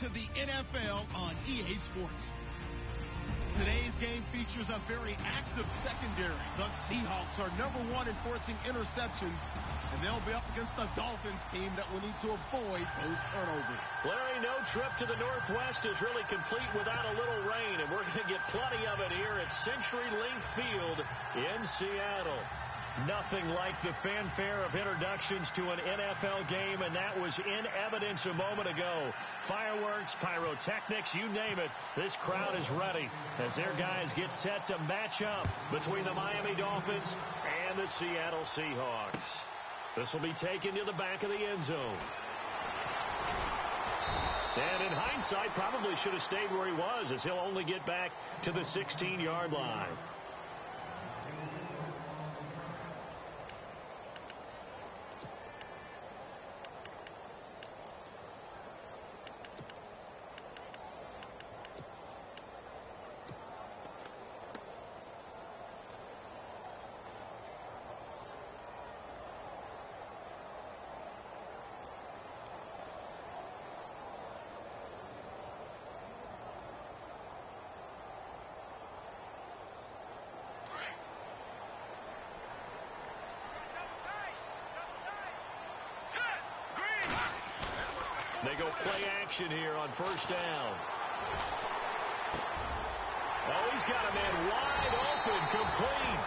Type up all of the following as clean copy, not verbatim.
to the NFL on EA Sports. Today's game features a very active secondary. The Seahawks are #1 in forcing interceptions, and they'll be up against the Dolphins team that will need to avoid those turnovers. Larry, no trip to the Northwest is really complete without a little rain, and we're going to get plenty of it here at CenturyLink Field in Seattle. Nothing like the fanfare of introductions to an NFL game, and that was in evidence a moment ago. Fireworks, pyrotechnics, you name it. This crowd is ready as their guys get set to match up between the Miami Dolphins and the Seattle Seahawks. This will be taken to the back of the end zone. And in hindsight, probably should have stayed where he was, as he'll only get back to the 16-yard line. They go play action here on first down. Oh, he's got a man wide open, complete.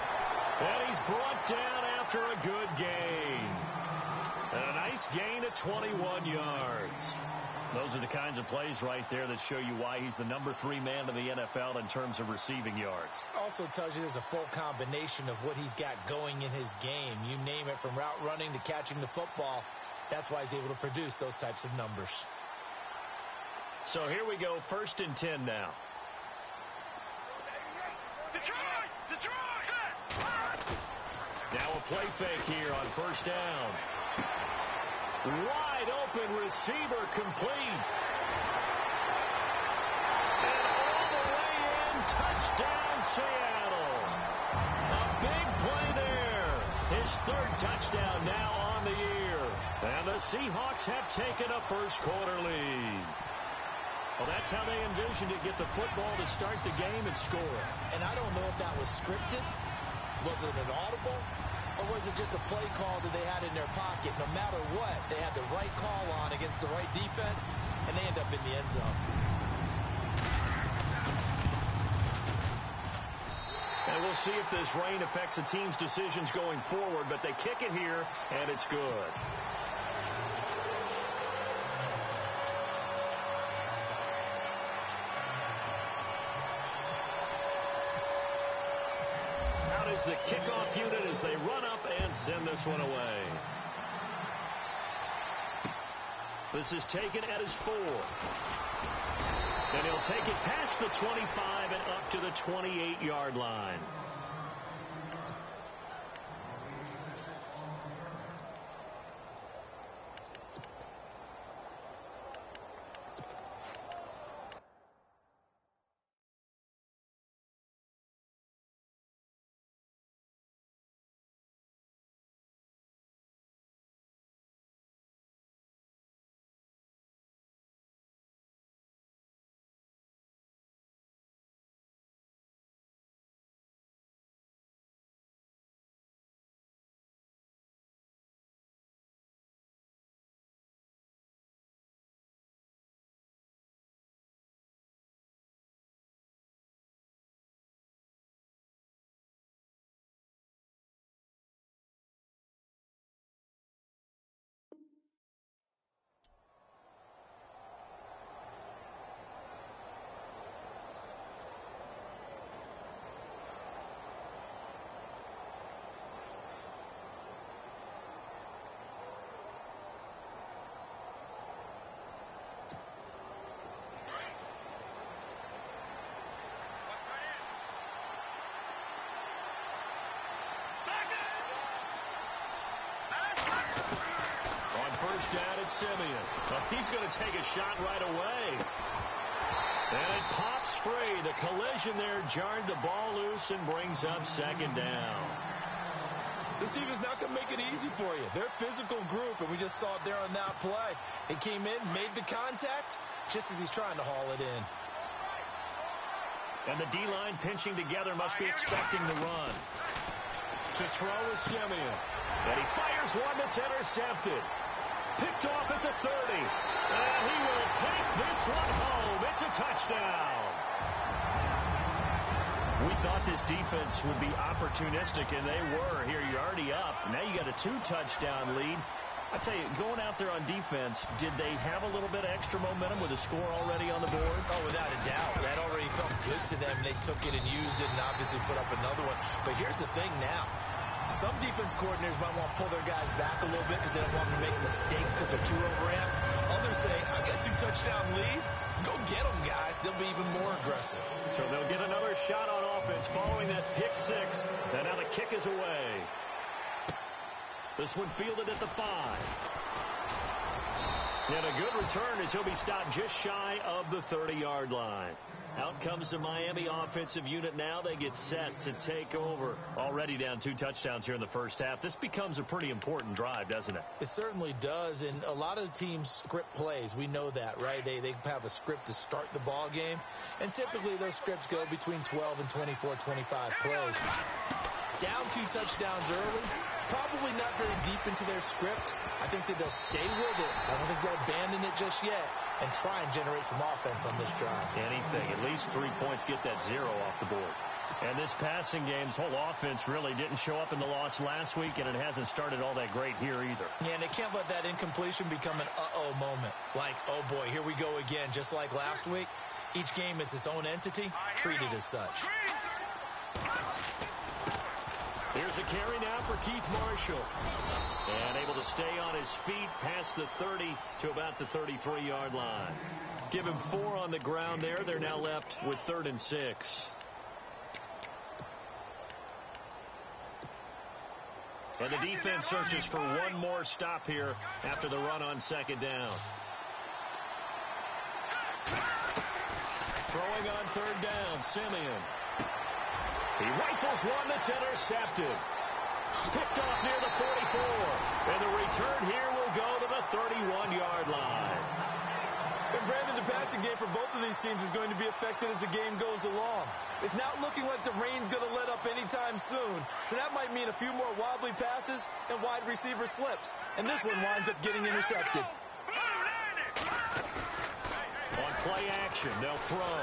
And he's brought down after a good gain. And a nice gain at 21 yards. Those are the kinds of plays right there that show you why he's the #3 man in the NFL in terms of receiving yards. Also tells you there's a full combination of what he's got going in his game. You name it, from route running to catching the football. That's why he's able to produce those types of numbers. So here we go, 1st and 10 now. Now a play fake here on first down. Wide open receiver, complete. And all the way in, touchdown Seattle. A big play there. His 3rd touchdown now on the year. And the Seahawks have taken a first-quarter lead. Well, that's how they envisioned it, get the football to start the game and score. And I don't know if that was scripted. Was it an audible? Or was it just a play call that they had in their pocket? No matter what, they had the right call on against the right defense, and they end up in the end zone. And we'll see if this rain affects the team's decisions going forward, but they kick it here, and it's good. Out is the kickoff unit as they run up and send this one away. This is taken at his 4. And he'll take it past the 25 and up to the 28-yard line. First down at Simeon. He's going to take a shot right away. And it pops free. The collision there jarred the ball loose and brings up 2nd down. This defense not going to make it easy for you. They're a physical group, and we just saw it there on that play. He came in, made the contact, just as he's trying to haul it in. And the D-line pinching together must be expecting the run. To throw is Simeon. And he fires one that's intercepted. Picked off at the 30. And he will take this one home. It's a touchdown. We thought this defense would be opportunistic, and they were. Here, you're already up. Now you got a 2-touchdown lead. I tell you, going out there on defense, did they have a little bit of extra momentum with a score already on the board? Oh, without a doubt. That already felt good to them. They took it and used it and obviously put up another one. But here's the thing now. Some defense coordinators might want to pull their guys back a little bit because they don't want them to make mistakes because they're too overamped. Others say, I got a 2-touchdown lead. Go get them, guys. They'll be even more aggressive. So they'll get another shot on offense following that pick 6. And now the kick is away. This one fielded at the 5. And a good return as he'll be stopped just shy of the 30-yard line. Out comes the Miami offensive unit now. They get set to take over. Already down 2 touchdowns here in the first half. This becomes a pretty important drive, doesn't it? It certainly does, and a lot of teams script plays. We know that, right? They have a script to start the ball game, and typically those scripts go between 12 and 24, 25 plays. Down 2 touchdowns early, probably not very deep into their script. I think that they'll stay with it. I don't think they'll abandon it just yet and try and generate some offense on this drive. Anything. At least 3 points, get that 0 off the board. And this passing game's whole offense really didn't show up in the loss last week, and it hasn't started all that great here either. Yeah, and they can't let that incompletion become an uh-oh moment. Like, oh boy, here we go again. Just like last week, each game is its own entity, treated as such. Here's a carry now for Keith Marshall. And able to stay on his feet past the 30 to about the 33-yard line. Give him 4 on the ground there. They're now left with 3rd and 6. And the defense searches for one more stop here after the run on 2nd down. Throwing on 3rd down, Simeon. He rifles one that's intercepted. Picked off near the 44. And the return here will go to the 31-yard line. And Brandon, the passing game for both of these teams is going to be affected as the game goes along. It's not looking like the rain's going to let up anytime soon. So that might mean a few more wobbly passes and wide receiver slips. And this one winds up getting intercepted. On play action, they'll throw.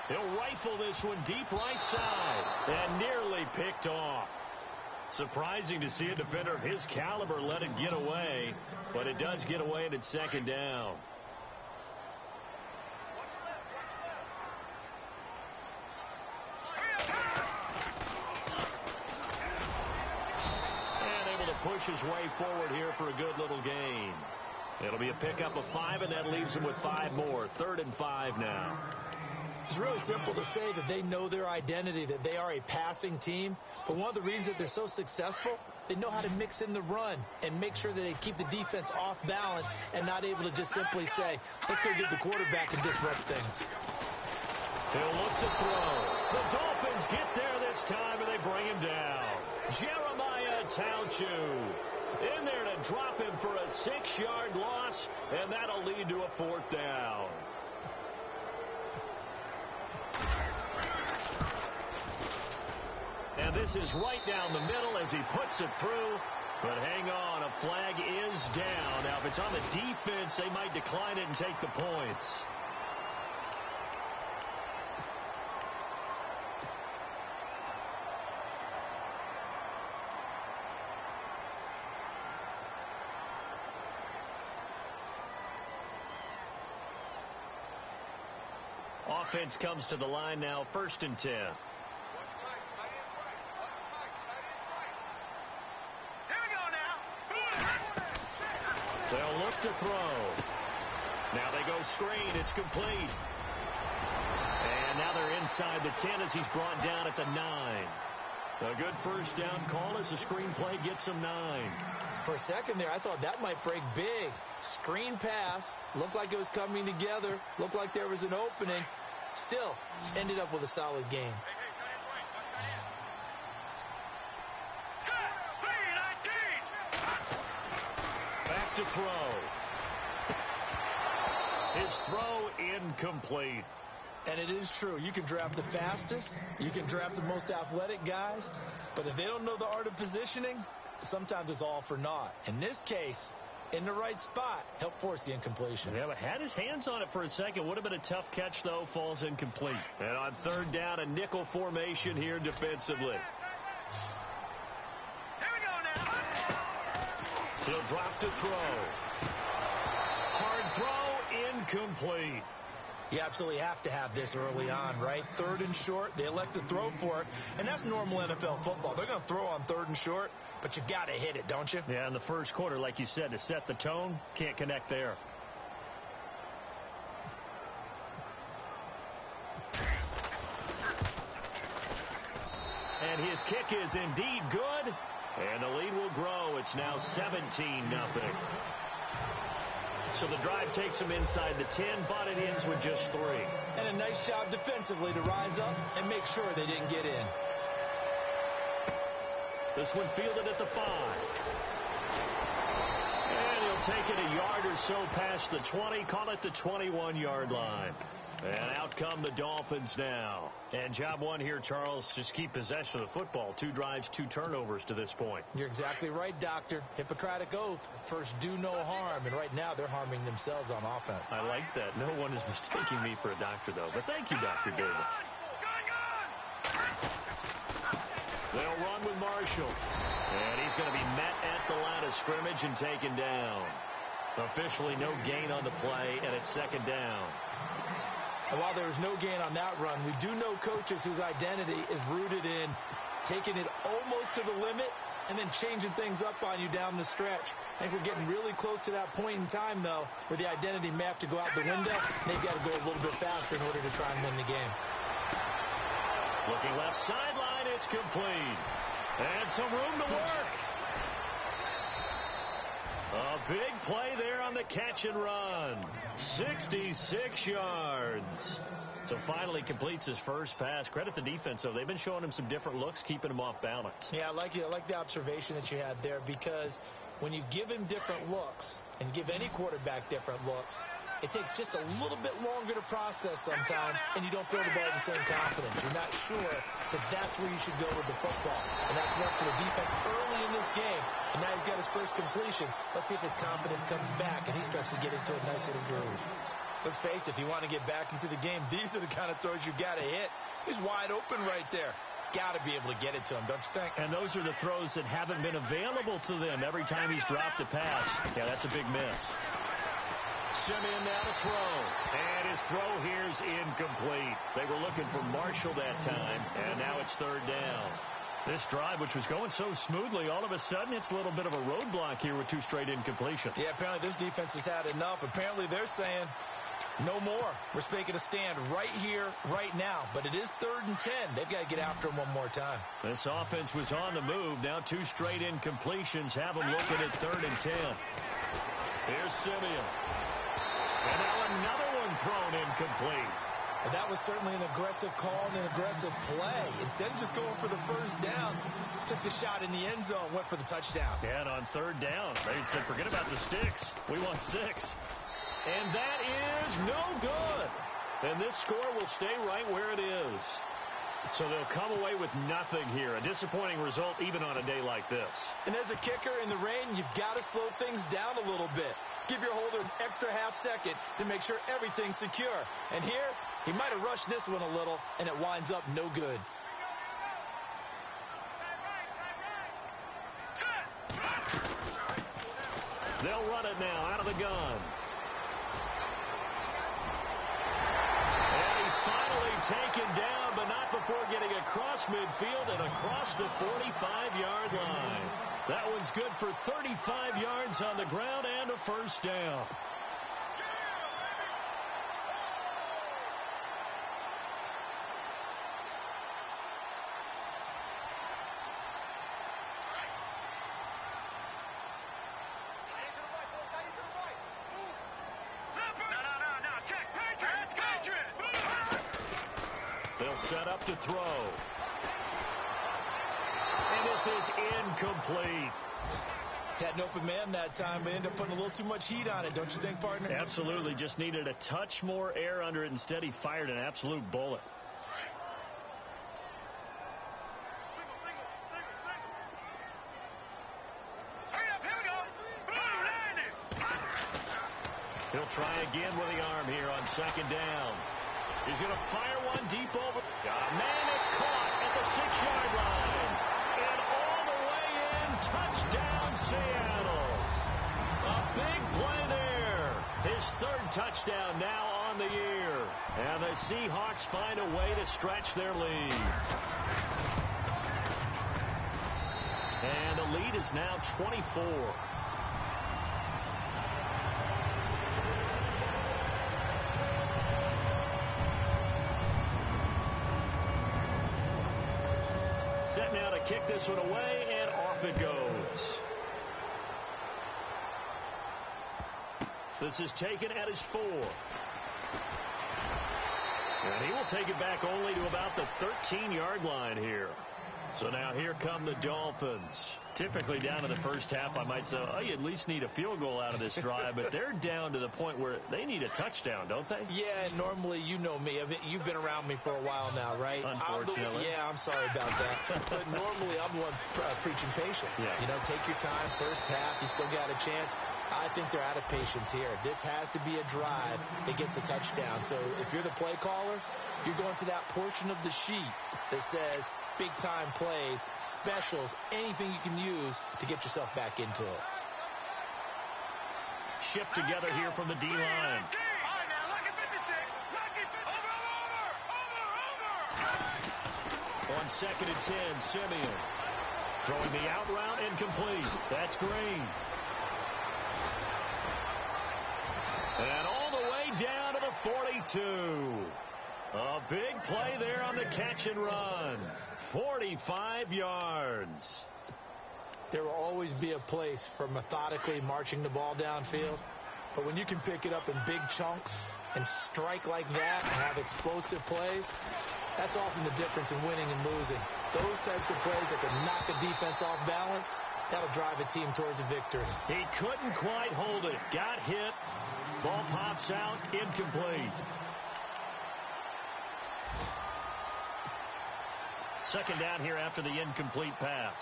He'll rifle this one deep right side and nearly picked off. Surprising to see a defender of his caliber let it get away, but it does get away and it's 2nd down. And able to push his way forward here for a good little gain. It'll be a pickup of 5, and that leaves him with 5 more. 3rd and 5 now. It's really simple to say that they know their identity, that they are a passing team. But one of the reasons that they're so successful, they know how to mix in the run and make sure that they keep the defense off balance and not able to just simply say, let's go get the quarterback and disrupt things. He'll look to throw. The Dolphins get there this time, and they bring him down. Jeremiah Tauchu in there to drop him for a 6-yard loss, and that'll lead to a 4th down. And this is right down the middle as he puts it through. But hang on, a flag is down. Now, if it's on the defense, they might decline it and take the points. Offense comes to the line now, 1st and 10. They'll look to throw. Now they go screen. It's complete. And now they're inside the 10 as he's brought down at the 9. A good 1st down call as the screen play gets him 9. For a second there, I thought that might break big. Screen pass. Looked like it was coming together. Looked like there was an opening. Still ended up with a solid game. Back to throw. His throw incomplete. And it is true. You can draft the fastest. You can draft the most athletic guys. But if they don't know the art of positioning, sometimes it's all for naught. In this case, in the right spot, helped force the incompletion. Yeah, but had his hands on it for a second. Would have been a tough catch, though. Falls incomplete. And on third down, a nickel formation here defensively. Here we go now. He'll drop to throw. Hard throw, incomplete. You absolutely have to have this early on, right? Third and short, they elect to throw for it, and that's normal NFL football. They're going to throw on third and short, but you got to hit it, don't you? Yeah, in the first quarter, like you said, to set the tone, can't connect there. And his kick is indeed good, and the lead will grow. It's now 17-0. So the drive takes them inside the 10, but it ends with just 3. And a nice job defensively to rise up and make sure they didn't get in. This one fielded at the 5. And he'll take it a yard or so past the 20, call it the 21-yard line. And out come the Dolphins now. And job one here, Charles, just keep possession of the football. 2 drives, 2 turnovers to this point. You're exactly right, Doctor. Hippocratic oath. First, do no harm. And right now, they're harming themselves on offense. I like that. No one is mistaking me for a doctor, though. But thank you, Dr. Davis. They'll run with Marshall. And he's going to be met at the line of scrimmage and taken down. Officially no gain on the play, and it's second down. And while there was no gain on that run, we do know coaches whose identity is rooted in taking it almost to the limit and then changing things up on you down the stretch. I think we're getting really close to that point in time, though, where the identity may have to go out the window, and they've got to go a little bit faster in order to try and win the game. Looking left sideline, it's complete. And some room to work. A big play there on the catch and run. 66 yards. So finally completes his first pass. Credit the defense, though. They've been showing him some different looks, keeping him off balance. Yeah, I like the observation that you had there, because when you give him different looks and give any quarterback different looks, it takes just a little bit longer to process sometimes, and you don't throw the ball with the same confidence. You're not sure that that's where you should go with the football. And that's worked for the defense early in this game. And now he's got his first completion. Let's see if his confidence comes back and he starts to get into a nice little groove. Let's face it, if you want to get back into the game, these are the kind of throws you got to hit. He's wide open right there. Got to be able to get it to him, don't you think? And those are the throws that haven't been available to them every time he's dropped a pass. Yeah, that's a big miss. Simeon now to throw. And his throw here's incomplete. They were looking for Marshall that time, and now it's third down. This drive, which was going so smoothly, all of a sudden it's a little bit of a roadblock here with 2 straight incompletions. Yeah, apparently this defense has had enough. Apparently they're saying no more. We're making a stand right here, right now. But it is 3rd and 10. They've got to get after him one more time. This offense was on the move. Now 2 straight incompletions have them looking at 3rd and 10. Here's Simeon. And now another one thrown incomplete. And that was certainly an aggressive call and an aggressive play. Instead of just going for the first down, took the shot in the end zone, went for the touchdown. Yeah, and on 3rd down, they said, forget about the sticks. We want 6. And that is no good. And this score will stay right where it is. So they'll come away with nothing here. A disappointing result even on a day like this. And as a kicker in the rain, you've got to slow things down a little bit. Give your holder an extra half second to make sure everything's secure. And here, he might have rushed this one a little, and it winds up no good. They'll run it now out of the gun. And he's finally taken down, but not before getting across midfield and across the 45-yard line. That one's good for 35 yards on the ground and a first down. They'll set up to throw. And this is incomplete. Had an open man that time, but ended up putting a little too much heat on it, don't you think, partner? Absolutely. Just needed a touch more air under it. Instead, he fired an absolute bullet. He'll try again with the arm here on second down. He's going to fire one deep over. Man, it's caught at the 6-yard line. And all the way in, touchdown Seattle. A big play there. His third touchdown now on the year. And the Seahawks find a way to stretch their lead. And the lead is now 24. Set now to kick this one away, and off it goes. This is taken at his 4. And he will take it back only to about the 13-yard line here. So now here come the Dolphins. Typically down in the first half, I might say, oh, you at least need a field goal out of this drive. But they're down to the point where they need a touchdown, don't they? Yeah, normally, you know me. I mean, you've been around me for a while now, right? Unfortunately. I'm sorry about that. But normally, I'm the one preaching patience. Yeah. You know, take your time. First half, you still got a chance. I think they're out of patience here. This has to be a drive that gets a touchdown. So if you're the play caller, you're going to that portion of the sheet that says big-time plays, specials, anything you can use to get yourself back into it. Shift together here from the D-line. On second and 10, Simeon. Throwing the out route, incomplete. That's Green. And all the way down to the 42. A big play there on the catch and run. 45 yards. There will always be a place for methodically marching the ball downfield. But when you can pick it up in big chunks and strike like that and have explosive plays, that's often the difference in winning and losing. Those types of plays that can knock a defense off balance, that'll drive a team towards a victory. He couldn't quite hold it. Got hit. Ball pops out. Incomplete. Second down here after the incomplete pass.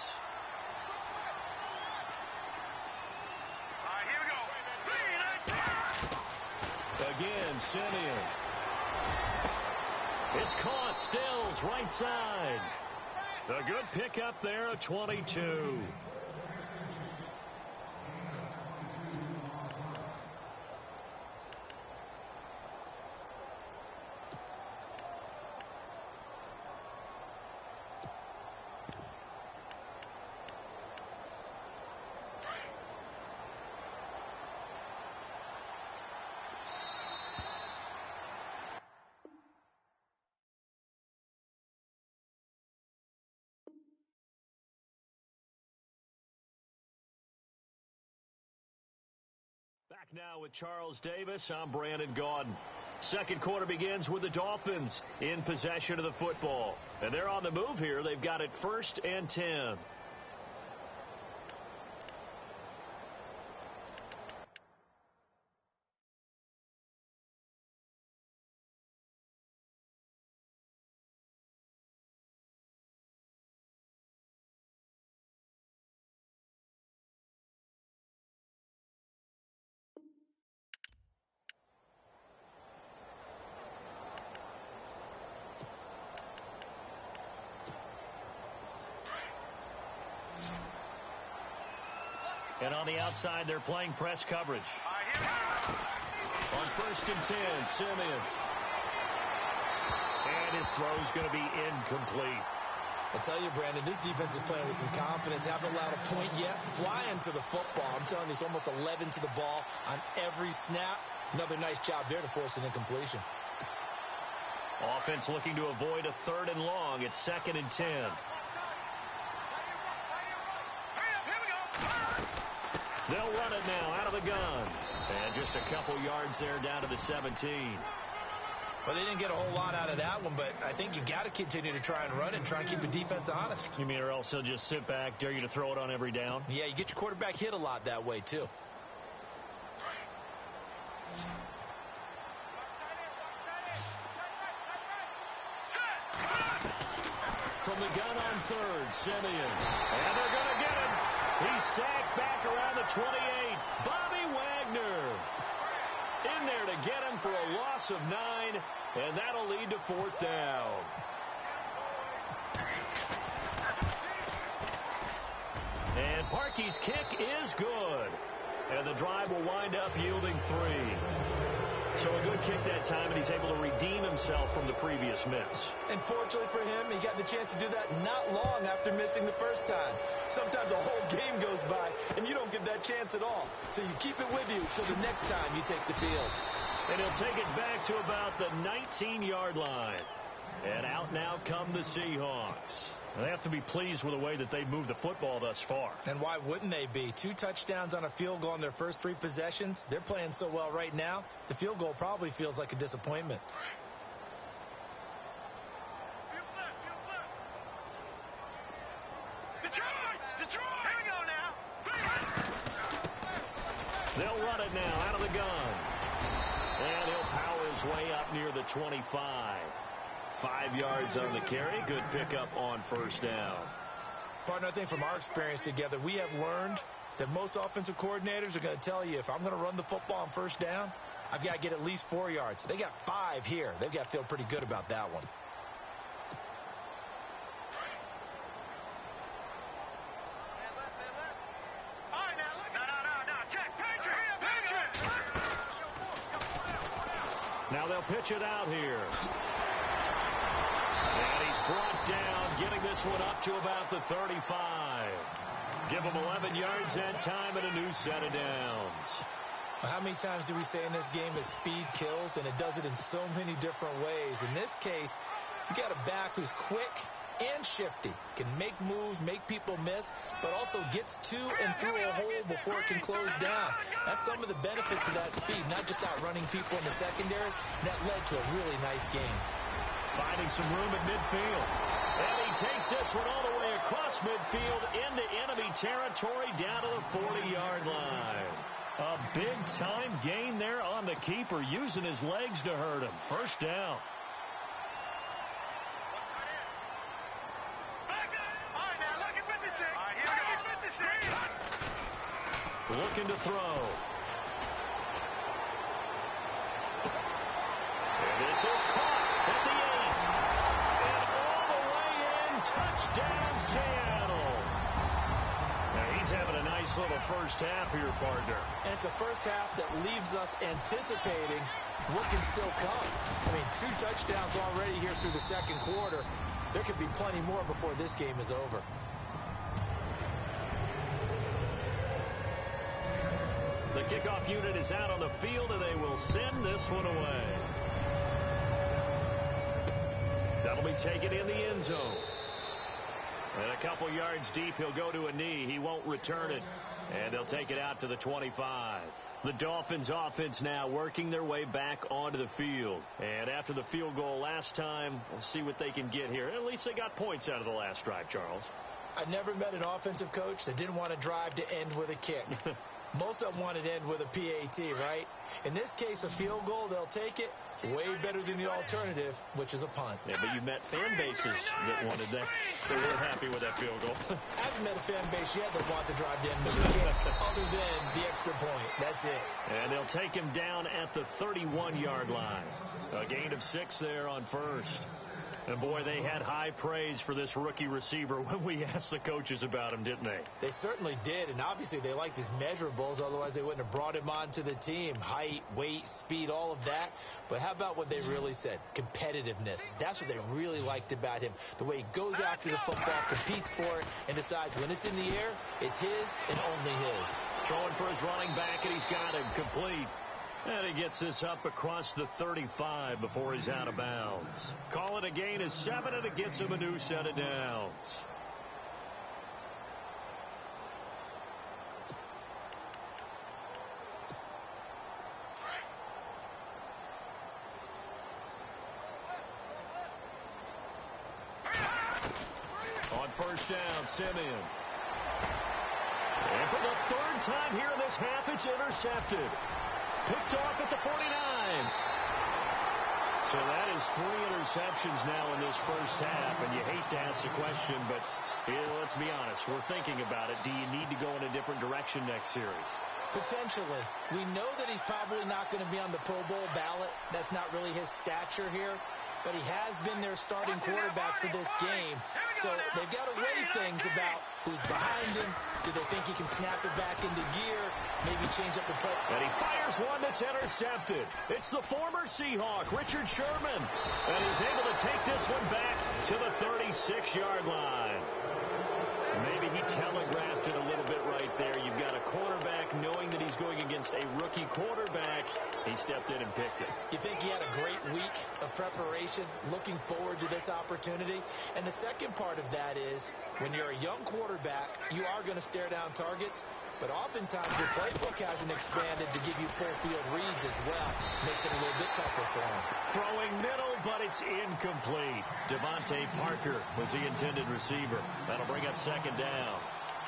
Again, Simeon. It's caught. Stills, right side. A good pickup there, a 22. Back now with Charles Davis. I'm Brandon Gaudin. Second quarter begins with the Dolphins in possession of the football. And they're on the move here. They've got it 1st and 10. And on the outside, they're playing press coverage. On 1st and 10, Simeon. And his throw's going to be incomplete. I tell you, Brandon, this defense is playing with some confidence. Haven't allowed a point yet. Flying to the football. I'm telling you, it's almost 11 to the ball on every snap. Another nice job there to force an incompletion. Offense looking to avoid a 3rd and long. It's 2nd and 10. They'll run it now out of the gun. And just a couple yards there down to the 17. Well, they didn't get a whole lot out of that one, but I think you got to continue to try and run and try and keep the defense honest. You mean or else he'll just sit back, dare you to throw it on every down? Yeah, you get your quarterback hit a lot that way, too. From the gun on third, Simeon. And they're going to get him. He's sacked back around the 28. Bobby Wagner in there to get him for a loss of 9, and that'll lead to fourth down. And Parkey's kick is good. And the drive will wind up yielding 3. So a good kick that time, and he's able to redeem himself from the previous miss. And fortunately for him, he got the chance to do that not long after missing the first time. Sometimes a whole game goes by, and you don't get that chance at all. So you keep it with you till the next time you take the field. And he'll take it back to about the 19-yard line. And out now come the Seahawks. They have to be pleased with the way that they've moved the football thus far. And why wouldn't they be? 2 touchdowns on a field goal in their first 3 possessions. They're playing so well right now, the field goal probably feels like a disappointment. They'll run it now out of the gun. And he'll power his way up near the 25. 5 yards on the carry. Good pickup on first down. Partner, I think from our experience together, we have learned that most offensive coordinators are going to tell you, if I'm going to run the football on first down, I've got to get at least 4 yards. They got 5 here. They've got to feel pretty good about that one. Now they'll pitch it out here. And he's brought down, getting this one up to about the 35. Give him 11 yards that time and a new set of downs. Well, how many times do we say in this game that speed kills, and it does it in so many different ways? In this case, you got a back who's quick and shifty, can make moves, make people miss, but also gets to and through a hole before it can close down. That's some of the benefits of that speed, not just outrunning people in the secondary. That led to a really nice game. Finding some room at midfield. And he takes this one all the way across midfield into enemy territory down to the 40-yard line. A big-time gain there on the keeper, using his legs to hurt him. First down. Looking to throw. And this is caught at the 8. And all the way in, touchdown Seattle. Now he's having a nice little first half here, partner. And it's a first half that leaves us anticipating what can still come. I mean, 2 touchdowns already here through the second quarter. There could be plenty more before this game is over. The kickoff unit is out on the field, and they will send this one away. That'll be taken in the end zone. And a couple yards deep, he'll go to a knee. He won't return it. And they'll take it out to the 25. The Dolphins offense now working their way back onto the field. And after the field goal last time, we'll see what they can get here. At least they got points out of the last drive, Charles. I've never met an offensive coach that didn't want to drive to end with a kick. Most of them want to end with a PAT, right? In this case, a field goal, they'll take it. Way better than the alternative, which is a punt. Yeah, but you met fan bases that wanted that. They weren't happy with that field goal. I haven't met a fan base yet that wants to drive to end with a kick other than the extra point. That's it. And they'll take him down at the 31-yard line. A gain of 6 there on first. And, boy, they had high praise for this rookie receiver when we asked the coaches about him, didn't they? They certainly did, and obviously they liked his measurables. Otherwise, they wouldn't have brought him onto the team. Height, weight, speed, all of that. But how about what they really said? Competitiveness. That's what they really liked about him. The way he goes after the football, competes for it, and decides when it's in the air, it's his and only his. Throwing for his running back, and he's got him complete. And he gets this up across the 35 before he's out of bounds. Call it a gain of 7, and it gets him a new set of downs. first down, Simeon. And for the third time here in this half, it's intercepted. Picked off at the 49. So that is 3 interceptions now in this first half, and you hate to ask the question, but let's be honest, we're thinking about it. Do you need to go in a different direction next series? Potentially. We know that he's probably not going to be on the Pro Bowl ballot. That's not really his stature here. But he has been their starting quarterback for this game. So they've got to weigh things about who's behind him. Do they think he can snap it back into gear? Maybe change up the play. And he fires one that's intercepted. It's the former Seahawk, Richard Sherman. And he's able to take this one back to the 36-yard line. Maybe he telegraphed it a little bit right there. You've got a quarterback knowing that he's going against a rookie quarterback. He stepped in and picked it. You think he had a great week of preparation, looking forward to this opportunity. And the second part of that is when you're a young quarterback, you are going to stare down targets. But oftentimes your playbook hasn't expanded to give you full field reads as well. Makes it a little bit tougher for him. Throwing middle, but it's incomplete. Devontae Parker was the intended receiver. That'll bring up second down.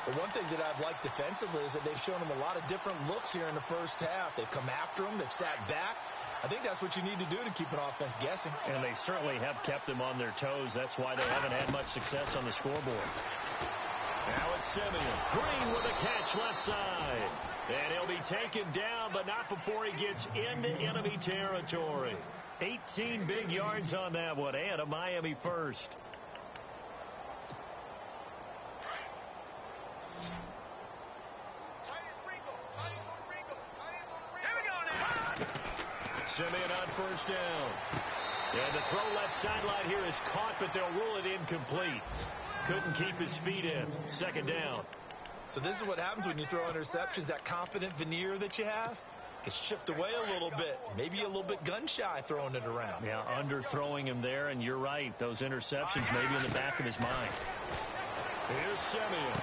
Well, one thing that I've liked defensively is that they've shown him a lot of different looks here in the first half. They've come after him. They've sat back. I think that's what you need to do to keep an offense guessing. And they certainly have kept them on their toes. That's why they haven't had much success on the scoreboard. Now it's Simeon. Green with a catch left side. And he'll be taken down, but not before he gets into enemy territory. 18 big yards on that one, and a Miami first. Simeon on first down. And the throw left sideline here is caught, but they'll rule it incomplete. Couldn't keep his feet in. Second down. So this is what happens when you throw interceptions. That confident veneer that you have gets chipped away a little bit. Maybe a little bit gun-shy throwing it around. Yeah, underthrowing him there, and you're right. Those interceptions maybe in the back of his mind. Here's Simeon.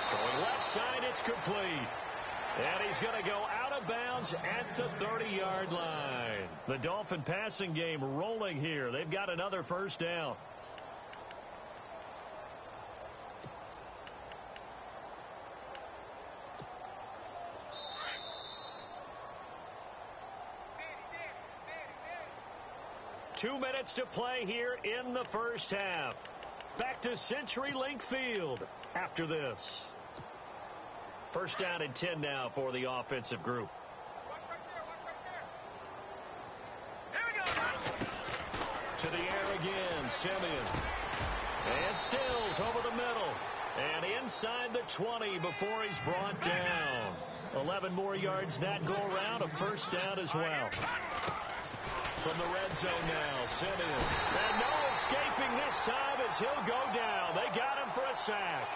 Throwing left side, it's complete. And he's going to go out of bounds at the 30-yard line. The Dolphin passing game rolling here. They've got another first down. Two minutes to play here in the first half. Back to CenturyLink Field after this. First down and 10 now for the offensive group. To the air again, Simeon. And Stills over the middle. And inside the 20 before he's brought down. 11 more yards that go around. A first down as well. From the red zone now, Simeon. And no escaping this time as he'll go down. They got him for a sack.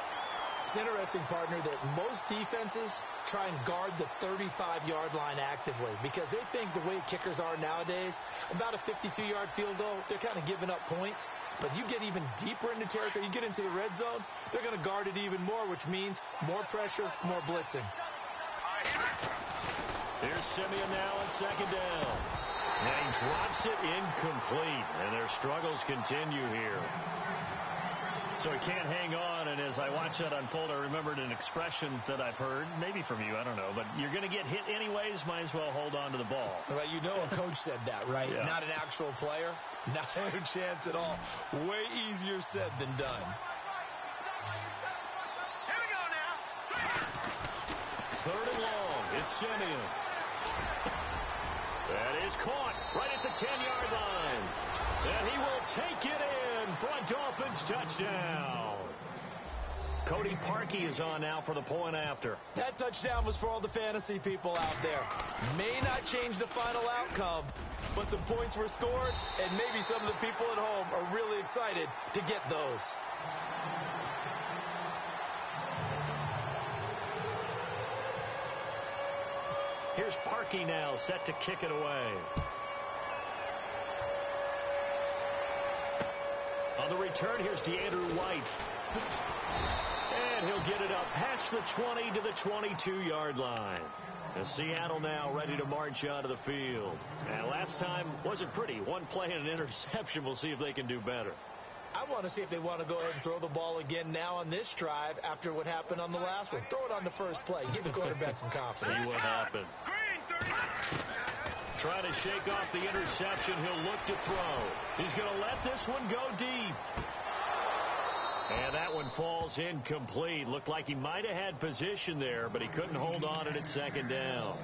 It's interesting, partner, that most defenses try and guard the 35-yard line actively because they think the way kickers are nowadays, about a 52-yard field goal, they're kind of giving up points. But you get even deeper into territory, you get into the red zone, they're going to guard it even more, which means more pressure, more blitzing. Here's Simeon now on second down. And he drops it incomplete, and their struggles continue here. So he can't hang on, and as I watch that unfold, I remembered an expression that I've heard, maybe from you, I don't know, but you're going to get hit anyways, might as well hold on to the ball. Right, you know a coach said that, right? Yeah. Not an actual player. Not a chance at all. Way easier said than done. Here we go now. Third and long, it's Simeon. That is caught right at the 10-yard line. And he will take it in for a Dolphins touchdown. Cody Parkey is on now for the point after. That touchdown was for all the fantasy people out there. May not change the final outcome, but some points were scored, and maybe some of the people at home are really excited to get those. Here's Parkey now, set to kick it away. On the return, here's DeAndre White. And he'll get it up past the 20 to the 22-yard line. And Seattle now ready to march onto the field. And last time wasn't pretty. One play and an interception. We'll see if they can do better. I want to see if they want to go ahead and throw the ball again now on this drive after what happened on the last one. Throw it on the first play. Give the quarterback some confidence. See what happens. Trying to shake off the interception. He'll look to throw. He's going to let this one go deep. And that one falls incomplete. Looked like he might have had position there, but he couldn't hold on at second down.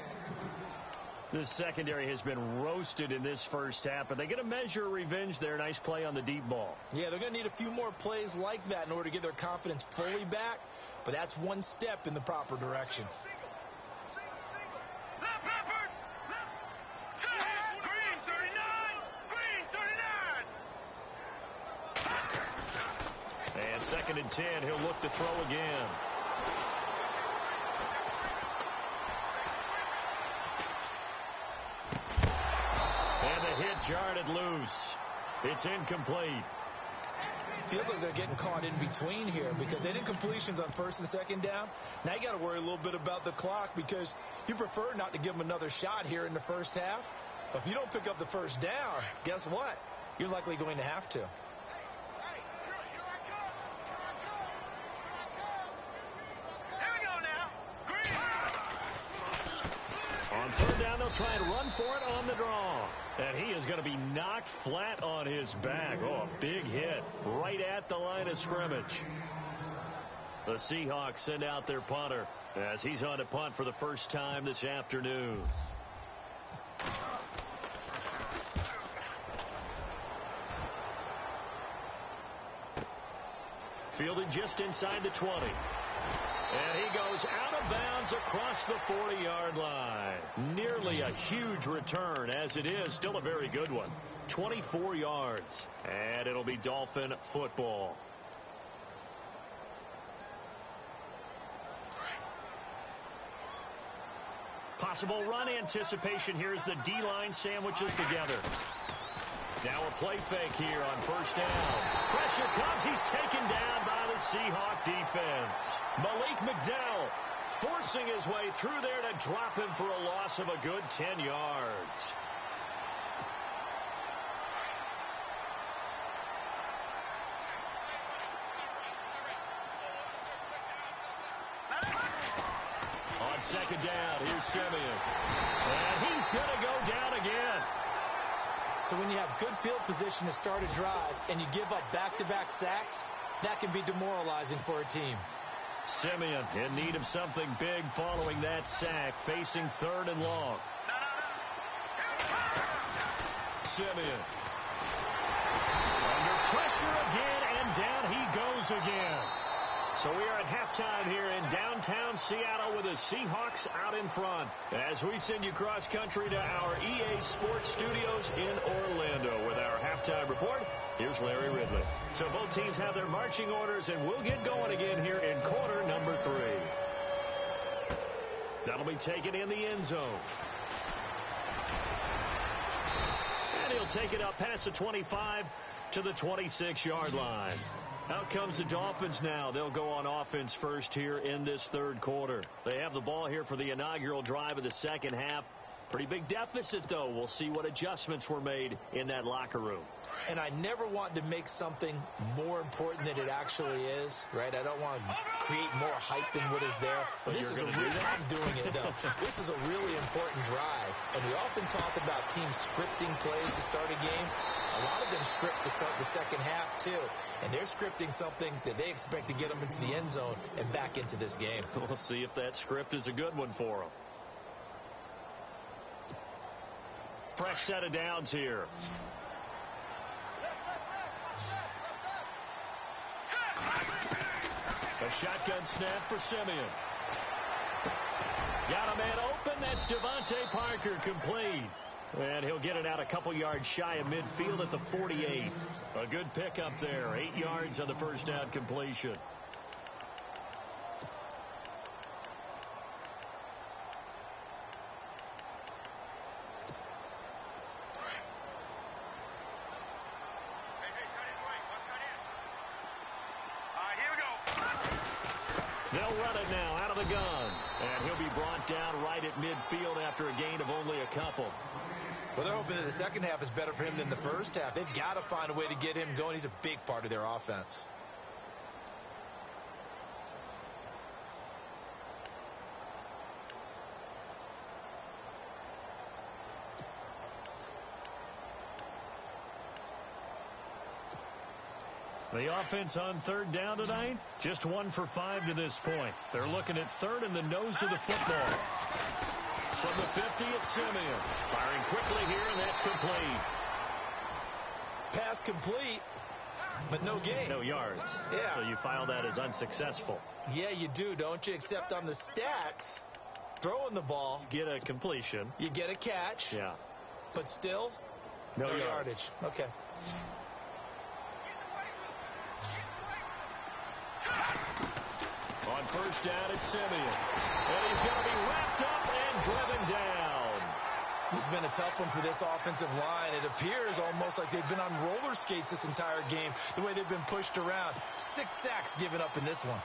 This secondary has been roasted in this first half, but they get a measure of revenge there. Nice play on the deep ball. Yeah, they're going to need a few more plays like that in order to get their confidence fully back, but that's one step in the proper direction. And 2nd and 10, he'll look to throw again. And the hit jarred it loose. It's incomplete. Feels like they're getting caught in between here because they didn't completions on 1st and 2nd down. Now you got to worry a little bit about the clock because you prefer not to give them another shot here in the first half. But if you don't pick up the first down, guess what? You're likely going to have to. On 3rd down, they'll try and run for it on the draw. And he is going to be knocked flat on his back. Oh, a big hit right at the line of scrimmage. The Seahawks send out their punter as he's on to punt for the first time this afternoon. Fielded just inside the 20. And he goes out of bounds across the 40-yard line. Nearly a huge return, as it is still a very good one. 24 yards. And it'll be Dolphin football. Possible run anticipation here as the D-line sandwiches together. Now a play fake here on 1st down. Pressure comes. He's taken down by the Seahawk defense. Malik McDowell forcing his way through there to drop him for a loss of a good 10 yards. On 2nd down, here's Simeon. And he's going to go down again. So when you have good field position to start a drive and you give up back-to-back sacks, that can be demoralizing for a team. Simeon in need of something big following that sack, facing 3rd and long. Simeon under pressure again, and down he goes again. So we are at halftime here in downtown Seattle with the Seahawks out in front as we send you cross-country to our EA Sports Studios in Orlando with our halftime report. Here's Larry Ridley. So both teams have their marching orders, and we'll get going again here in quarter number 3. That'll be taken in the end zone. And he'll take it up past the 25 to the 26-yard line. Out comes the Dolphins now. They'll go on offense first here in this 3rd quarter. They have the ball here for the inaugural drive of the 2nd half. Pretty big deficit, though. We'll see what adjustments were made in that locker room. And I never want to make something more important than it actually is, right? I don't want to create more hype than what is there. But this is a real, I'm doing it, though. This is a really important drive. And we often talk about teams scripting plays to start a game. A lot of them script to start the 2nd half, too. And they're scripting something that they expect to get them into the end zone and back into this game. We'll see if that script is a good one for them. Fresh set of downs here. A shotgun snap for Simeon. Got a man open. That's Devontae Parker, complete. And he'll get it out a couple yards shy of midfield at the 48. A good pickup there. 8 yards on the first down completion. They'll run it now out of the gun. And he'll be brought down right at midfield after a gain of only a couple. Well, they're hoping that the second half is better for him than the first half. They've got to find a way to get him going. He's a big part of their offense. The offense on third down tonight, just 1 for 5 to this point. They're looking at third in the nose of the football. From the 50, it's Simeon. Firing quickly here, and that's complete. Pass complete, but no gain. No yards. Yeah. So you file that as unsuccessful. Yeah, you do, don't you? Except on the stats, throwing the ball. You get a completion. You get a catch. Yeah. But still, no yardage. Okay. On first down, it's Simeon. And he's going to be wrapped up and driven down. This has been a tough one for this offensive line. It appears almost like they've been on roller skates this entire game, the way they've been pushed around. 6 sacks given up in this one.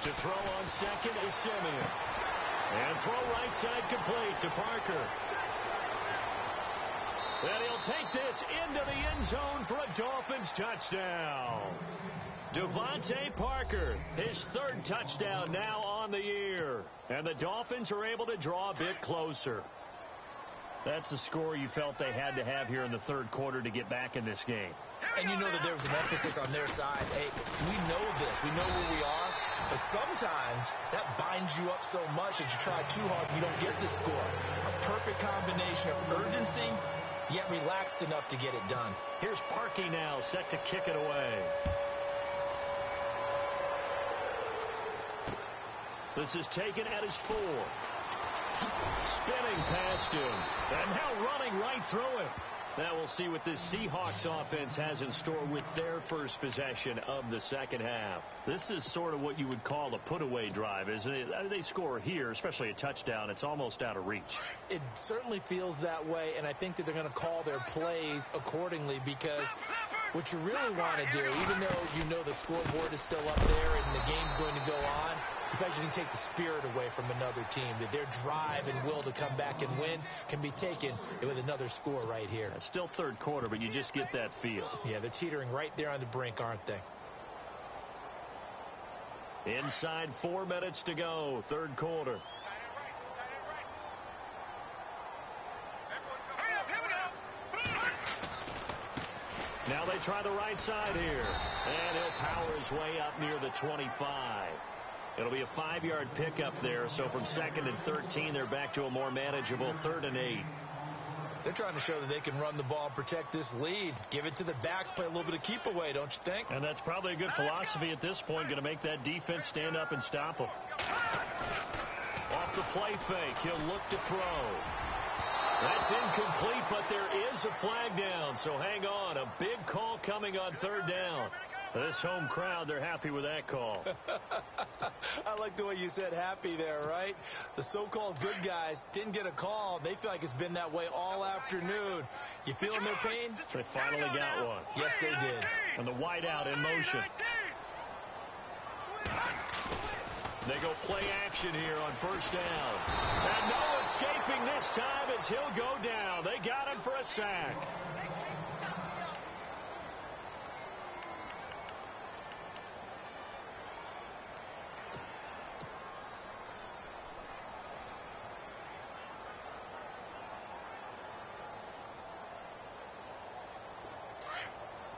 To throw on second is Simeon. And throw right side complete to Parker. And he'll take this into the end zone for a Dolphins touchdown. Devontae Parker, his 3rd touchdown now on the year. And the Dolphins are able to draw a bit closer. That's the score you felt they had to have here in the 3rd quarter to get back in this game. And you know that there was an emphasis on their side. Hey, we know this. We know where we are. But sometimes that binds you up so much that you try too hard and you don't get the score. A perfect combination of urgency, yet relaxed enough to get it done. Here's Parkey now, set to kick it away. This is taken at his 4. Spinning past him. And now running right through him. Now we'll see what this Seahawks offense has in store with their first possession of the second half. This is sort of what you would call a put-away drive, isn't it? They score here, especially a touchdown. It's almost out of reach. It certainly feels that way, and I think that they're going to call their plays accordingly because what you really want to do, even though you know the scoreboard is still up there and the game's going to go on, in fact, you can take the spirit away from another team. That their drive and will to come back and win can be taken with another score right here. It's still 3rd quarter, but you just get that feel. Yeah, they're teetering right there on the brink, aren't they? Inside 4 minutes to go, 3rd quarter. Now they try the right side here. And he'll power his way up near the 25. It'll be a 5-yard pickup there. So from 2nd and 13, they're back to a more manageable 3rd and 8. They're trying to show that they can run the ball, protect this lead. Give it to the backs, play a little bit of keep away, don't you think? And that's probably a good philosophy at this point. Going to make that defense stand up and stop them. Off the play fake, he'll look to throw. That's incomplete, but there is a flag down. So hang on, a big call coming on 3rd down. This home crowd, they're happy with that call. I like the way you said happy there, right? The so-called good guys didn't get a call. They feel like it's been that way all afternoon. You feeling their pain? They finally got one. Yes, they did. And the wideout in motion. They go play action here on 1st down. And no escaping this time as he'll go down. They got him for a sack.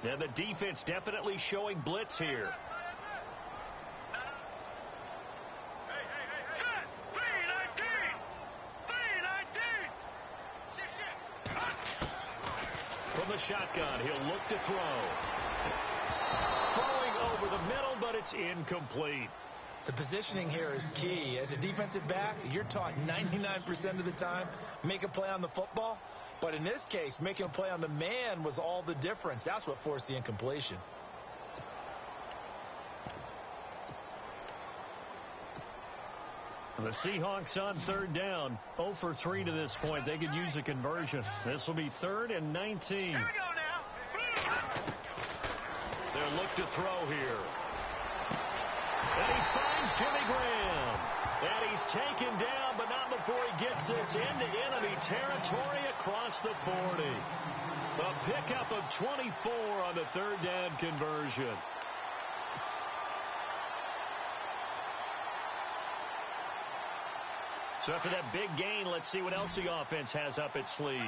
And the defense definitely showing blitz here. From the shotgun, he'll look to throw. Throwing over the middle, but it's incomplete. The positioning here is key. As a defensive back, you're taught 99% of the time, make a play on the football. But in this case, making a play on the man was all the difference. That's what forced the incompletion. The Seahawks on 3rd down, 0 for 3 to this point. They could use a conversion. This will be 3rd and 19. Here we go now. They'll look to throw here. And he finds Jimmy Graham. And he's taken down, but not before he gets this into enemy territory across the 40. A pickup of 24 on the third down conversion. So after that big gain, let's see what else the offense has up its sleeve.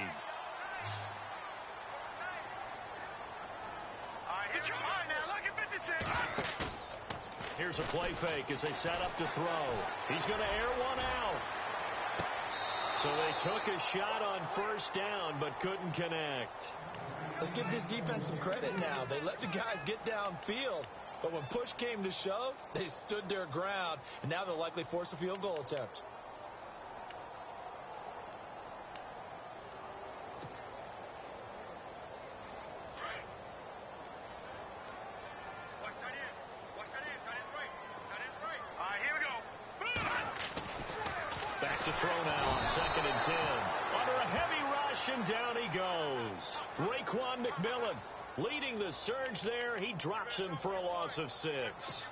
Here's a play fake as they set up to throw. He's going to air one out. So they took a shot on first down but couldn't connect. Let's give this defense some credit now. They let the guys get downfield, but when push came to shove, they stood their ground, and now they'll likely force a field goal attempt. Back to throw now on 2nd and 10. Under a heavy rush, and down he goes. Raekwon McMillan leading the surge there. He drops him for a loss of 6.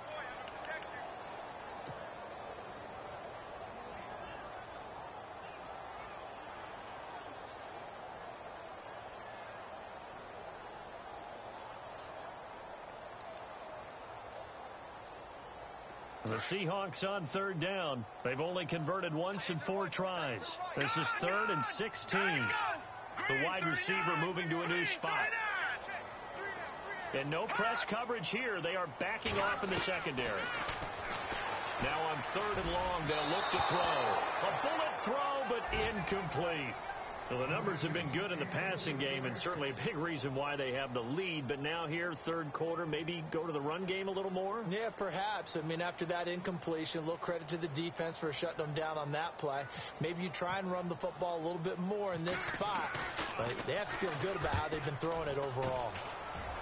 The Seahawks on third down. They've only converted once in 4 tries. This is 3rd and 16. The wide receiver moving to a new spot. And no press coverage here. They are backing off in the secondary. Now on 3rd and long, they'll look to throw. A bullet throw, but incomplete. Well, the numbers have been good in the passing game, and certainly a big reason why they have the lead. But now here, third quarter, maybe go to the run game a little more? Yeah, perhaps. I mean, after that incompletion, a little credit to the defense for shutting them down on that play. Maybe you try and run the football a little bit more in this spot. But they have to feel good about how they've been throwing it overall.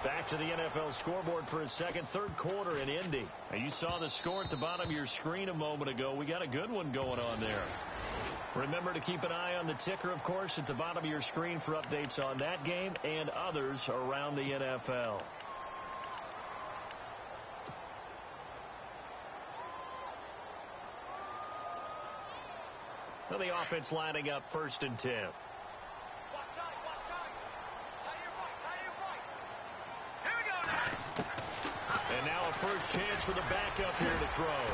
Back to the NFL scoreboard for a second. Third quarter in Indy. Now, you saw the score at the bottom of your screen a moment ago. We got a good one going on there. Remember to keep an eye on the ticker, of course, at the bottom of your screen for updates on that game and others around the NFL. Well, the offense lining up 1st and 10. And now a first chance for the backup here to throw.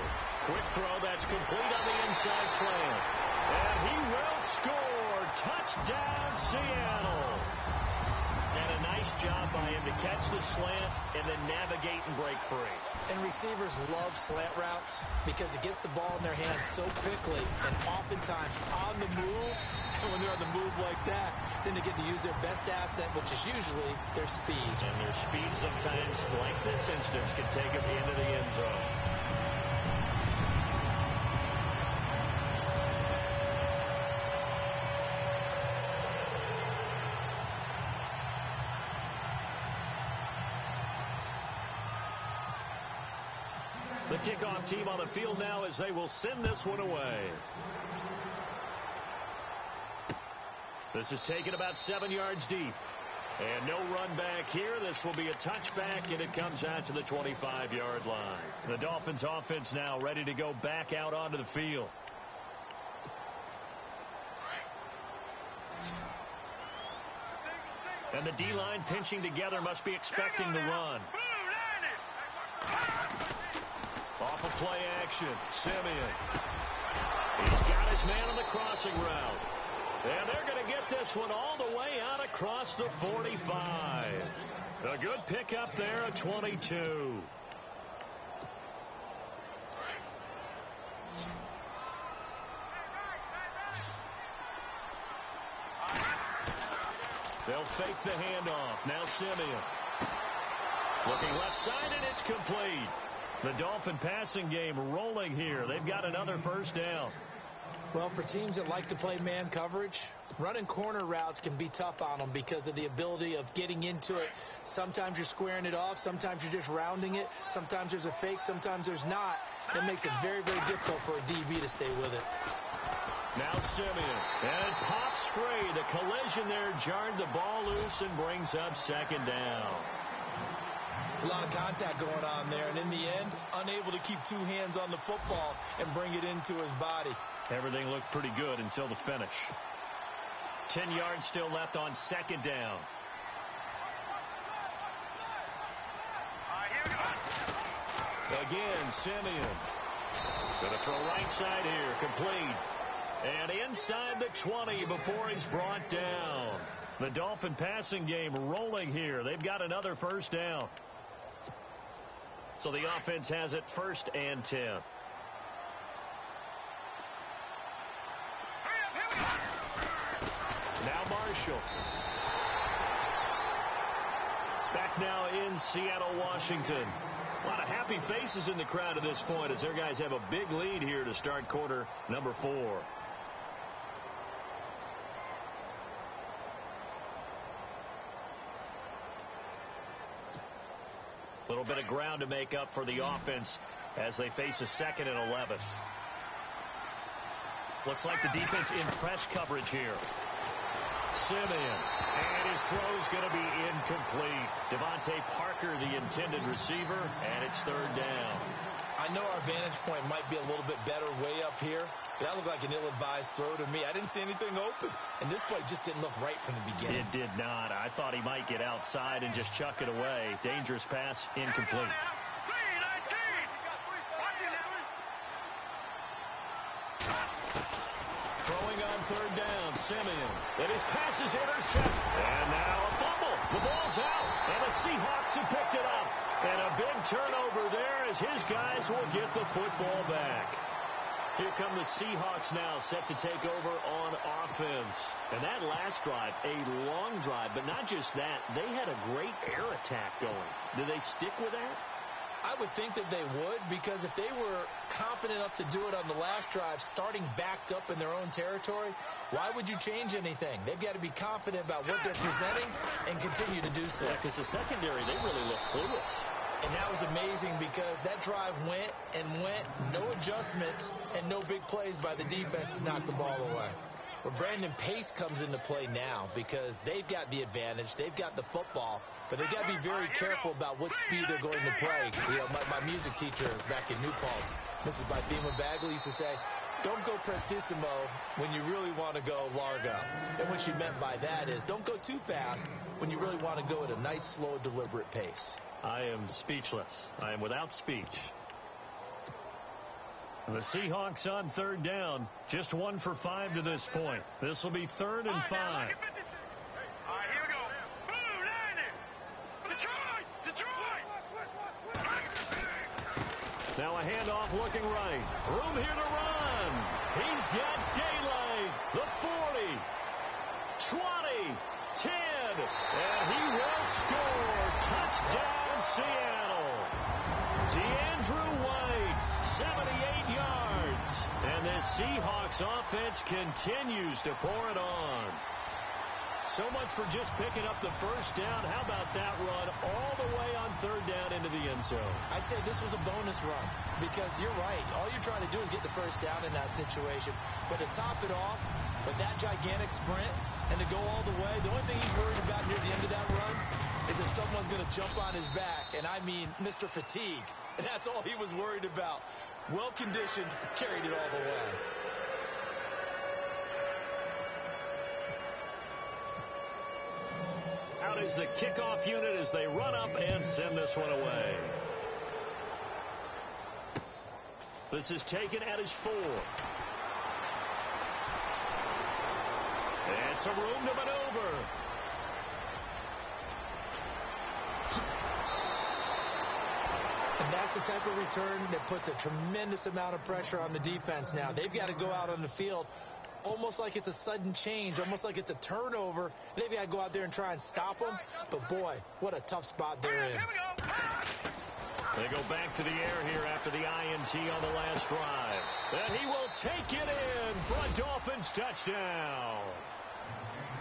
Quick throw that's complete on the inside slant. And he will score. Touchdown, Seattle. And a nice job by him to catch the slant and then navigate and break free. And receivers love slant routes because it gets the ball in their hands so quickly and oftentimes on the move. So when they're on the move like that, then they get to use their best asset, which is usually their speed. And their speed sometimes, like this instance, can take them into the end zone. The kickoff team on the field now as they will send this one away. This is taken about 7 yards deep. And no run back here. This will be a touchback, and it comes out to the 25-yard line. The Dolphins offense now ready to go back out onto the field. And the D-line pinching together must be expecting the run. Off of play action, Simeon. He's got his man on the crossing route. And they're going to get this one all the way out across the 45. A good pickup there at 22. They'll fake the handoff. Now Simeon. Looking left side, and it's complete. The Dolphin passing game rolling here. They've got another first down. Well, for teams that like to play man coverage, running corner routes can be tough on them because of the ability of getting into it. Sometimes you're squaring it off. Sometimes you're just rounding it. Sometimes there's a fake. Sometimes there's not. That makes it very, very difficult for a DB to stay with it. Now Simeon. And it pops free. The collision there jarred the ball loose and brings up second down. It's a lot of contact going on there, and in the end, unable to keep two hands on the football and bring it into his body. Everything looked pretty good until the finish. 10 yards still left on second down. Again, Simeon. Going to throw right side here. Complete. And inside the 20 before he's brought down. The Dolphin passing game rolling here. They've got another first down. So the offense has it 1st and 10. Now Marshall. Back now in Seattle, Washington. A lot of happy faces in the crowd at this point as their guys have a big lead here to start quarter number 4. A little bit of ground to make up for the offense as they face a 2nd and 11. Looks like the defense in press coverage here. Simeon, and his throw's going to be incomplete. Devontae Parker, the intended receiver, and it's 3rd down. I know our vantage point might be a little bit better way up here, but that looked like an ill-advised throw to me. I didn't see anything open, and this play just didn't look right from the beginning. It did not. I thought he might get outside and just chuck it away. Dangerous pass, incomplete. Throwing on 3rd down, Simeon. And his pass is intercepted. And now a fumble. The ball's out. And the Seahawks have picked it up. And a big turnover there as his guys will get the football back. Here come the Seahawks now set to take over on offense. And that last drive, a long drive, but not just that. They had a great air attack going. Do they stick with that? I would think that they would, because if they were confident enough to do it on the last drive, starting backed up in their own territory, why would you change anything? They've got to be confident about what they're presenting and continue to do so. Yeah, because the secondary, they really look clueless. And that was amazing because that drive went and went, no adjustments, and no big plays by the defense to knock the ball away. Well, Brandon Pace comes into play now because they've got the advantage. They've got the football, but they've got to be very careful about what speed they're going to play. You know, my music teacher back in New Paltz, Mrs. Bythema Bagley, used to say, don't go prestissimo when you really want to go largo. And what she meant by that is don't go too fast when you really want to go at a nice, slow, deliberate pace. I am speechless. I am without speech. The Seahawks on 3rd down. Just 1 for 5 to this point. This will be 3rd and 5. All right, here we go. Boom, Detroit! Now a handoff looking right. Room here to run. He's got daylight. The 40, 20, 10, and he will score. Touchdown, Seattle. DeAndrew White, 78 yards. And the Seahawks offense continues to pour it on. So much for just picking up the first down. How about that run all the way on 3rd down into the end zone? I'd say this was a bonus run because you're right. All you're trying to do is get the first down in that situation. But to top it off with that gigantic sprint and to go all the way, the only thing he's worried about near the end of that run is if someone's going to jump on his back. And I mean Mr. Fatigue. And that's all he was worried about. Well-conditioned, carried it all the way. Out is the kickoff unit as they run up and send this one away. This is taken at his 4. And some room to maneuver. And that's the type of return that puts a tremendous amount of pressure on the defense now. They've got to go out on the field almost like it's a sudden change, almost like it's a turnover. They've got to go out there and try and stop them. But, boy, what a tough spot they're in. They go back to the air here after the INT on the last drive. And he will take it in for a Dolphins touchdown.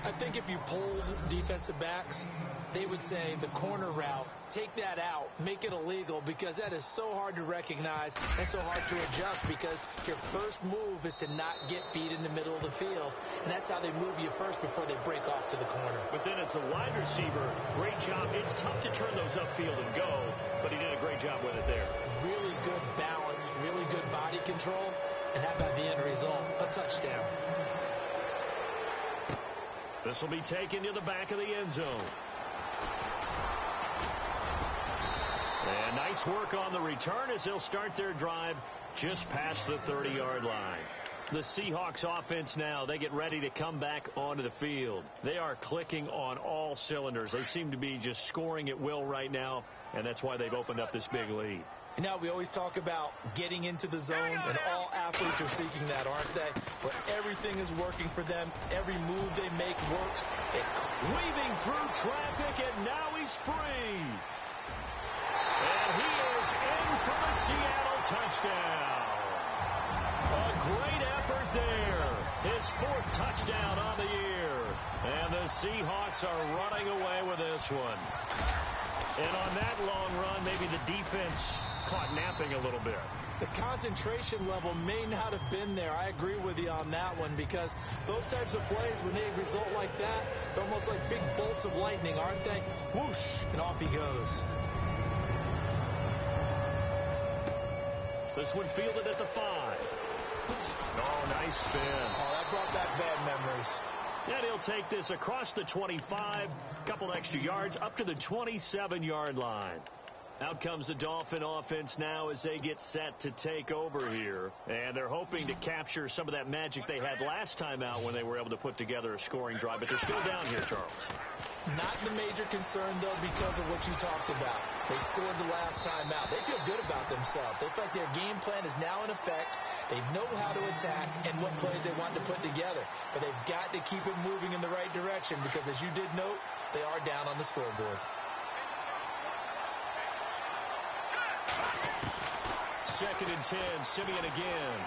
I think if you polled defensive backs, they would say the corner route, take that out, make it illegal, because that is so hard to recognize and so hard to adjust, because your first move is to not get beat in the middle of the field, and that's how they move you first before they break off to the corner. But then as a wide receiver, great job. It's tough to turn those upfield and go, but he did a great job with it there. Really good balance, really good body control, and how about the end result? A touchdown. This will be taken to the back of the end zone. And nice work on the return as they'll start their drive just past the 30-yard line. The Seahawks offense now, they get ready to come back onto the field. They are clicking on all cylinders. They seem to be just scoring at will right now, and that's why they've opened up this big lead. You know, we always talk about getting into the zone, and all athletes are seeking that, aren't they? Where everything is working for them. Every move they make works. Weaving through traffic, and now he's free. And he is in for the Seattle touchdown. A great effort there. His 4th touchdown on the year. And the Seahawks are running away with this one. And on that long run, maybe the defense caught napping a little bit. The concentration level may not have been there. I agree with you on that one, because those types of plays, when they result like that, they're almost like big bolts of lightning, aren't they? Whoosh, and off he goes. This one fielded at the 5. Oh, nice spin. Oh, that brought back bad memories. And he'll take this across the 25, couple extra yards, up to the 27-yard line. Out comes the Dolphin offense now as they get set to take over here. And they're hoping to capture some of that magic they had last time out when they were able to put together a scoring drive. But they're still down here, Charles. Not the major concern, though, because of what you talked about. They scored the last time out. They feel good about themselves. They feel like their game plan is now in effect. They know how to attack and what plays they want to put together. But they've got to keep it moving in the right direction, because, as you did note, they are down on the scoreboard. Second and 10, Simeon again.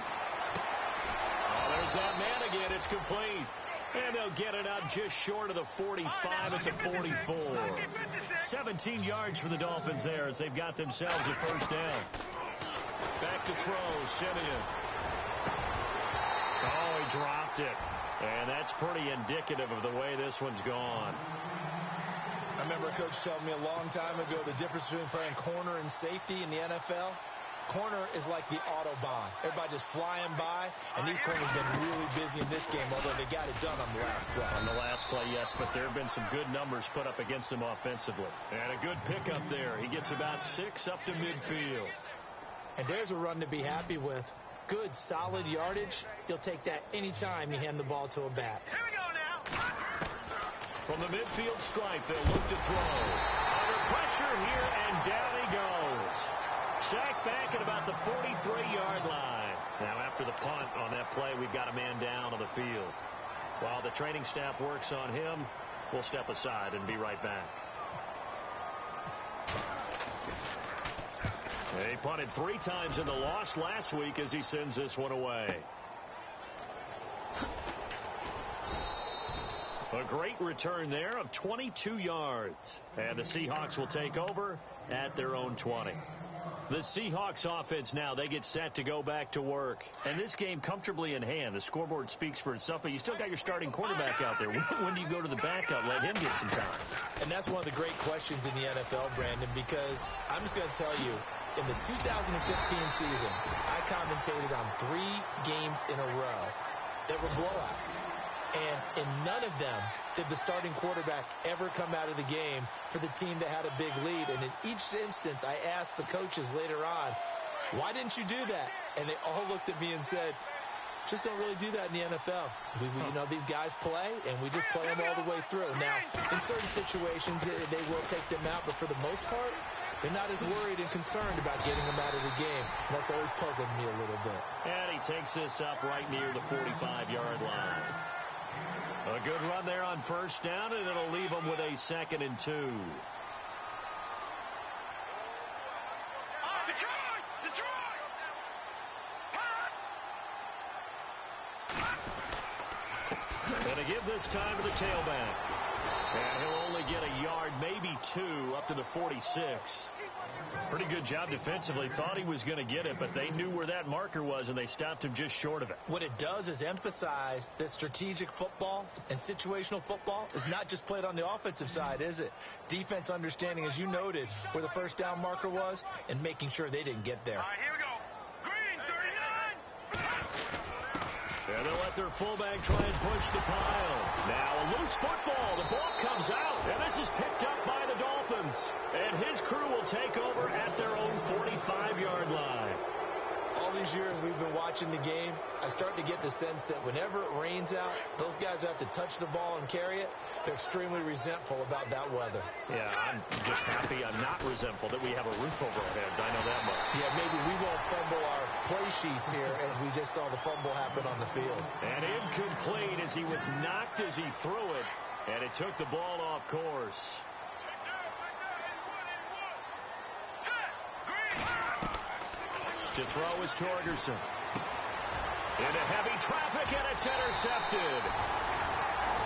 Oh, there's that man again. It's complete. And they'll get it up just short of the 45 at the 44. 17 yards for the Dolphins there as they've got themselves a first down. Back to throw, Simeon. Oh, he dropped it. And that's pretty indicative of the way this one's gone. I remember a coach telling me a long time ago the difference between playing corner and safety in the NFL. Corner is like the Autobahn. Everybody just flying by, and these corners have been really busy in this game, although they got it done on the last play. On the last play, yes, but there have been some good numbers put up against them offensively. And a good pickup there. He gets about 6 up to midfield. And there's a run to be happy with. Good, solid yardage. You'll take that anytime you hand the ball to a back. Here we go now. From the midfield stripe, they'll look to throw. Under pressure here, and down he goes. Sacked back at about the 43-yard line. Now, after the punt on that play, we've got a man down on the field. While the training staff works on him, we'll step aside and be right back. He punted 3 times in the loss last week as he sends this one away. A great return there of 22 yards. And the Seahawks will take over at their own 20. The Seahawks offense now, they get set to go back to work. And this game comfortably in hand. The scoreboard speaks for itself, but you still got your starting quarterback out there. When do you go to the backup? Let him get some time. And that's one of the great questions in the NFL, Brandon, because I'm just going to tell you, in the 2015 season, I commentated on 3 games in a row that were blowouts. And in none of them did the starting quarterback ever come out of the game for the team that had a big lead. And in each instance, I asked the coaches later on, why didn't you do that? And they all looked at me and said, just don't really do that in the NFL. You know, these guys play, and we just play them all the way through. Now, in certain situations, they will take them out, but for the most part, they're not as worried and concerned about getting them out of the game. And that's always puzzled me a little bit. And he takes this up right near the 45-yard line. A good run there on first down, and it'll leave them with a 2nd and 2. Going to give this time to the tailback. And he'll only get a yard, maybe 2, up to the 46. Pretty good job defensively. Thought he was going to get it, but they knew where that marker was, and they stopped him just short of it. What it does is emphasize that strategic football and situational football is not just played on the offensive side, is it? Defense understanding, as you noted, where the first down marker was and making sure they didn't get there. All right, here we go. Green, 39. And they'll let their fullback try and push the pile. Now a loose football. The ball comes out, and this is picked up by the Dolphins. And his crew will take over at their own 45-yard line. All these years we've been watching the game, I start to get the sense that whenever it rains out, those guys who have to touch the ball and carry it, they're extremely resentful about that weather. Yeah, I'm just happy I'm not resentful that we have a roof over our heads. I know that much. Yeah, maybe we won't fumble our play sheets here as we just saw the fumble happen on the field. And incomplete as he was knocked as he threw it, and it took the ball off course. To throw is Torgerson. Into heavy traffic, and it's intercepted.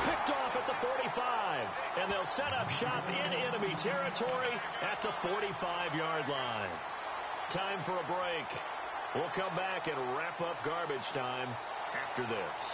Picked off at the 45. And they'll set up shop in enemy territory at the 45-yard line. Time for a break. We'll come back and wrap up garbage time after this.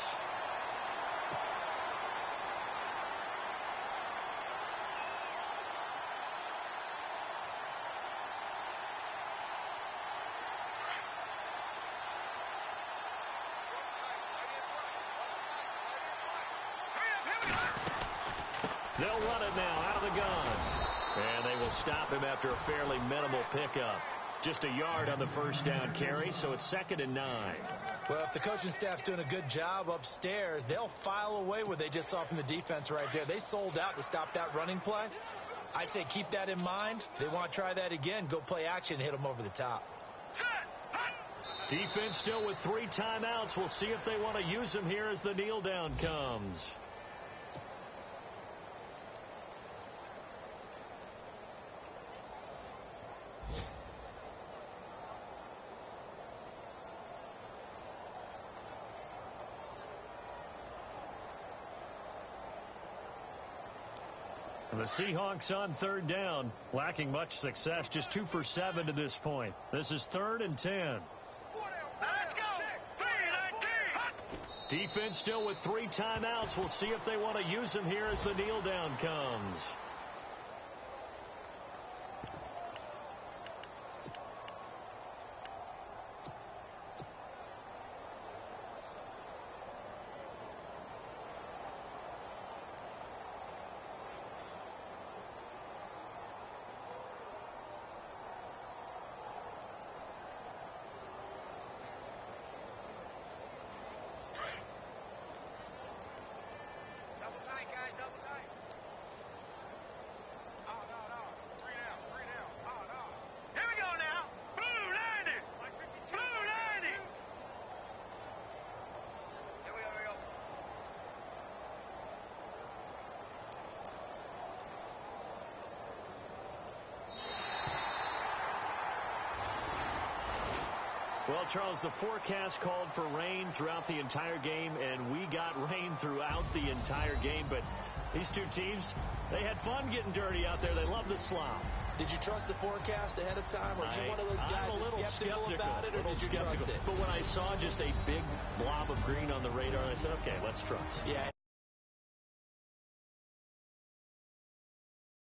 They'll run it now out of the gun. And they will stop him after a fairly minimal pickup. Just a yard on the first down carry, so it's 2nd and 9. Well, if the coaching staff's doing a good job upstairs, they'll file away what they just saw from the defense right there. They sold out to stop that running play. I'd say keep that in mind. If they want to try that again, go play action and hit them over the top. Defense still with 3 timeouts. We'll see if they want to use them here as the kneel down comes. The Seahawks on 3rd down, lacking much success, just 2 for 7 to this point. This is 3rd and 10. Let's go. Defense still with 3 timeouts. We'll see if they want to use them here as the kneel down comes. Well, Charles, the forecast called for rain throughout the entire game, and we got rain throughout the entire game. But these two teams, they had fun getting dirty out there. They love the slop. Did you trust the forecast ahead of time? Are you one of those guys I'm a little skeptical about it, or did you trust it? But when I saw just a big blob of green on the radar, I said, okay, let's trust. Yeah.